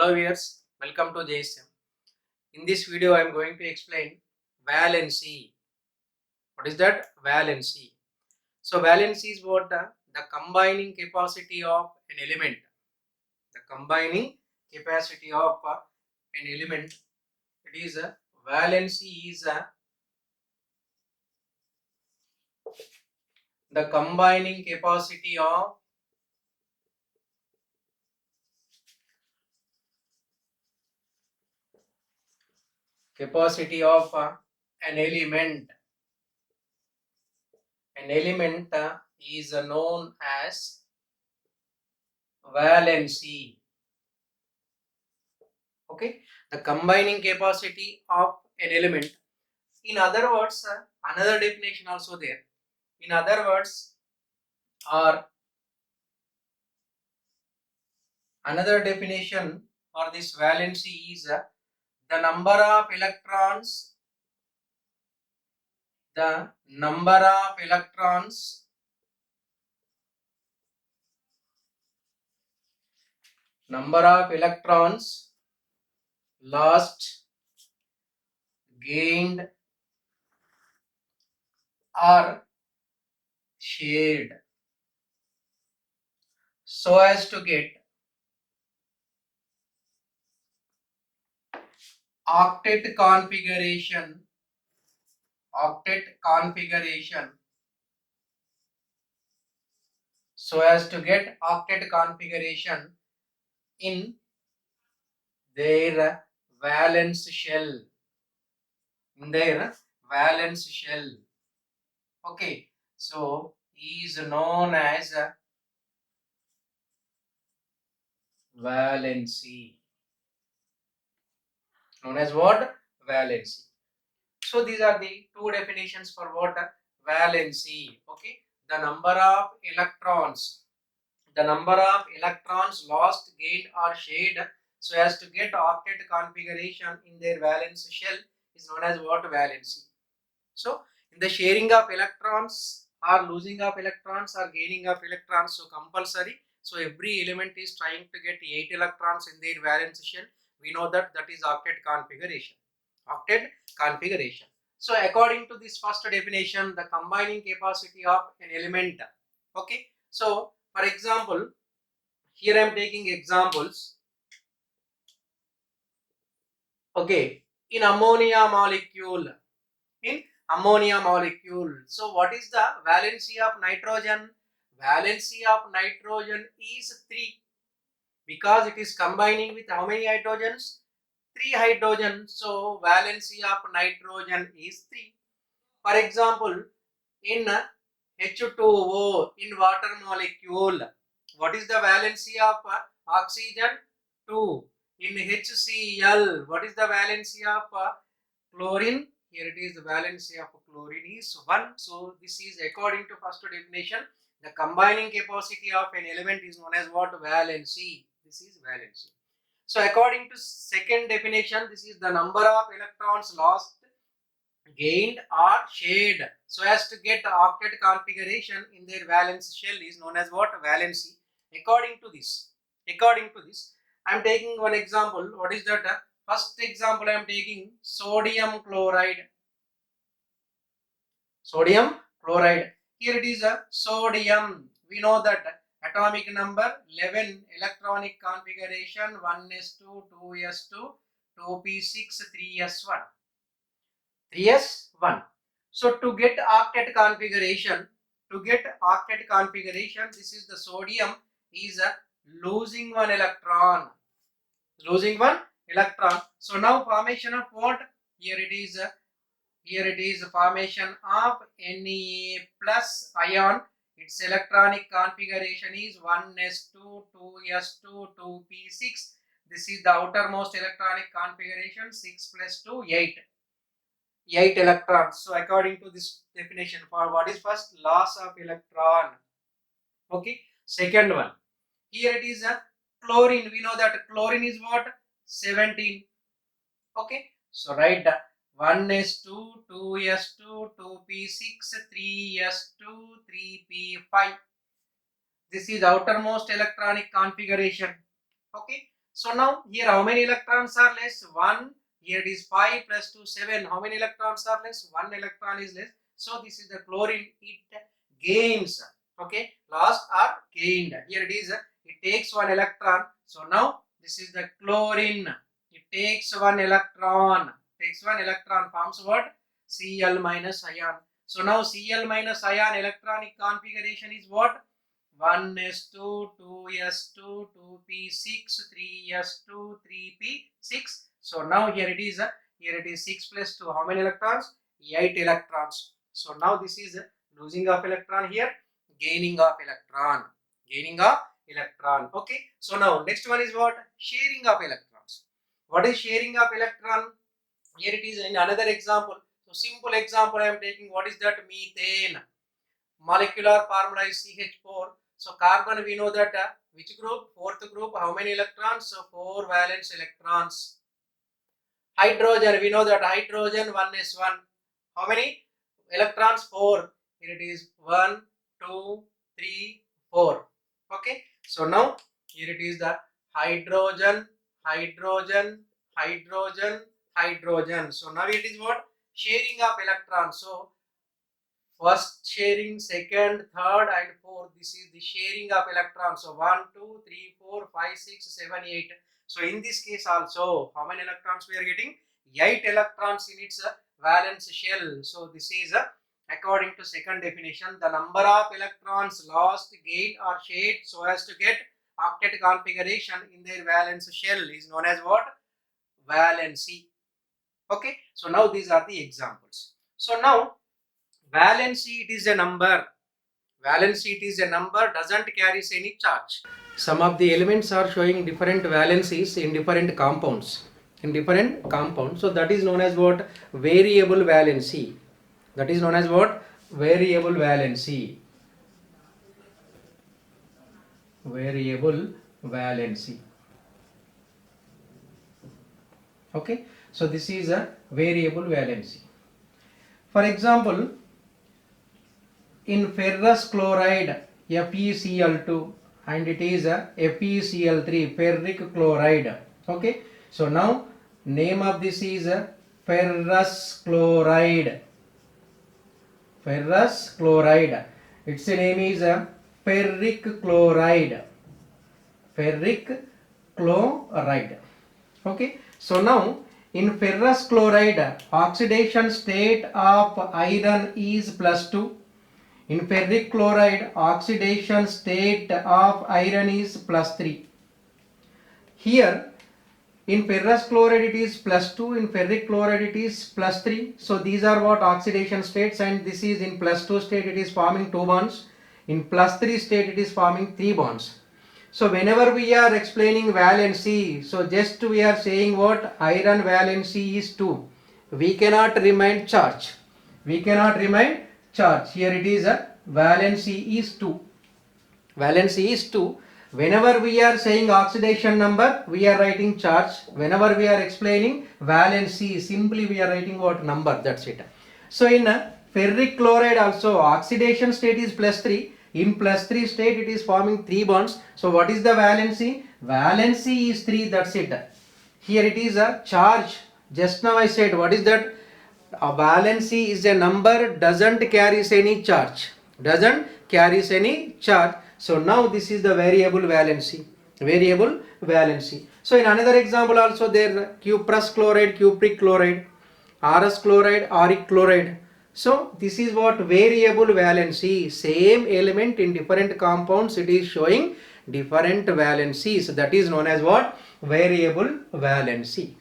Hello viewers, welcome to JSM. In this video I am going to explain valency. What is that? Valency. So valency is what the combining capacity of an element. The combining capacity of an element. It is valency is the combining capacity of an element. An element is known as valency. Okay, the combining capacity of an element. In other words, another definition also there. In other words, or another definition for this valency is the number of electrons. The number of electrons lost, gained, or shared so as to get octet configuration in their valence shell. Okay, so is known as valency. Known as what? Valency. So these are the two definitions for what? Valency. Okay, the number of electrons lost, gained, or shared so as to get octet configuration in their valence shell is known as what? Valency. So in the sharing of electrons or losing of electrons or gaining of electrons, so compulsory. So every element is trying to get 8 electrons in their valence shell. We know that is octet configuration. So according to this first definition, the combining capacity of an element. Okay. So for example, here I am taking examples. Okay. In ammonia molecule. So what is the valency of nitrogen? Valency of nitrogen is 3 because it is combining with how many hydrogens? 3 hydrogens. So valency of nitrogen is 3. For example, in H2O, in water molecule, what is the valency of oxygen? 2. In HCl, what is the valency of chlorine? Here it is, the valency of chlorine is 1. So this is according to first definition. The combining capacity of an element is known as what? Valency. This is valency. So according to second definition, this is the number of electrons lost, gained, or shared so as to get octet configuration in their valence shell is known as what? Valency. According to this, I am taking one example. What is that? First example I am taking sodium chloride. Here it is a sodium. We know that atomic number 11, electronic configuration 1s2, 2s2, 2p6, 3s1. 3s1. So to get octet configuration, this is the sodium is losing one electron. So now formation of what? Here it is formation of Na plus ion. Its electronic configuration is 1s2, 2s2, 2p6. This is the outermost electronic configuration. 6 plus 2, 8 electrons. So according to this definition, for what is first? Loss of electron. Okay. Second one, here it is a chlorine. We know that chlorine is what? 17. Okay. So write 1s2, 2s2, 2p6, 3s2, 3p5. This is outermost electronic configuration. Okay. So now here how many electrons are less? 1. Here it is 5 plus 2 7. How many electrons are less? 1 electron is less. So this is the chlorine. It gains. Okay, lost or gained. Here it is. It takes 1 electron. So now this is the chlorine. It takes 1 electron. Takes 1 electron, forms what? Cl minus ion. So now Cl minus ion electronic configuration is what? 1s2, 2s2, 2p6, 3s2, 3p6. So now here it is 6 plus 2. How many electrons? 8 electrons. So now this is losing of electron here, gaining of electron. Gaining of electron. Okay. So now next one is what? Sharing of electrons. What is sharing of electron? Here it is in another example. So simple example I am taking. What is that? Methane. Molecular formula is CH4. So carbon we know that which group? Fourth group. How many electrons? So 4 valence electrons. Hydrogen we know that hydrogen 1s1. How many electrons? 4. Here it is 1, 2, 3, 4. Okay. So now here it is the hydrogen, hydrogen, hydrogen, hydrogen. So now it is what? Sharing of electrons. So first sharing, second, third and fourth. This is the sharing of electrons. So 1, 2, 3, 4, 5, 6, 7, 8. So in this case also, how many electrons we are getting? 8 electrons in its valence shell. So this is according to second definition, the number of electrons lost, gained or shared so as to get octet configuration in their valence shell is known as what? Valency. Okay. So now these are the examples. So now valency, it is a number. Valency, it is a number, doesn't carry any charge. Some of the elements are showing different valencies in different compounds. So that is known as what? Variable valency. That is known as what? Variable valency. Variable valency. Okay. So this is a variable valency. For example, in ferrous chloride FeCl2 and it is a FeCl3, ferric chloride. Okay. So now name of this is a ferrous chloride. Ferrous chloride. Its name is a ferric chloride. Ferric chloride. Okay. So now in ferrous chloride, oxidation state of iron is +2. In ferric chloride, oxidation state of iron is +3. Here in ferrous chloride it is +2, in ferric chloride it is +3. So these are what oxidation states, and this is in +2 state it is forming 2 bonds. In +3 state it is forming 3 bonds. So whenever we are explaining valency, so just we are saying what? Iron valency is 2. We cannot remind charge. We cannot remind charge. Here it is a valency is 2. Valency is 2. Whenever we are saying oxidation number, we are writing charge. Whenever we are explaining valency, simply we are writing what? Number. That's it. So in ferric chloride also, oxidation state is +3. In +3 state it is forming 3 bonds. So what is the valency? Valency is 3. That's it. Here it is a charge. Just now I said, what is that? A valency is a number, doesn't carries any charge. Doesn't carries any charge. So now this is the variable valency. Variable valency. So in another example also there, cuprous chloride, cupric chloride, RS chloride, auric chloride. So this is what? Variable valency. Same element in different compounds, it is showing different valencies. That is known as what? Variable valency.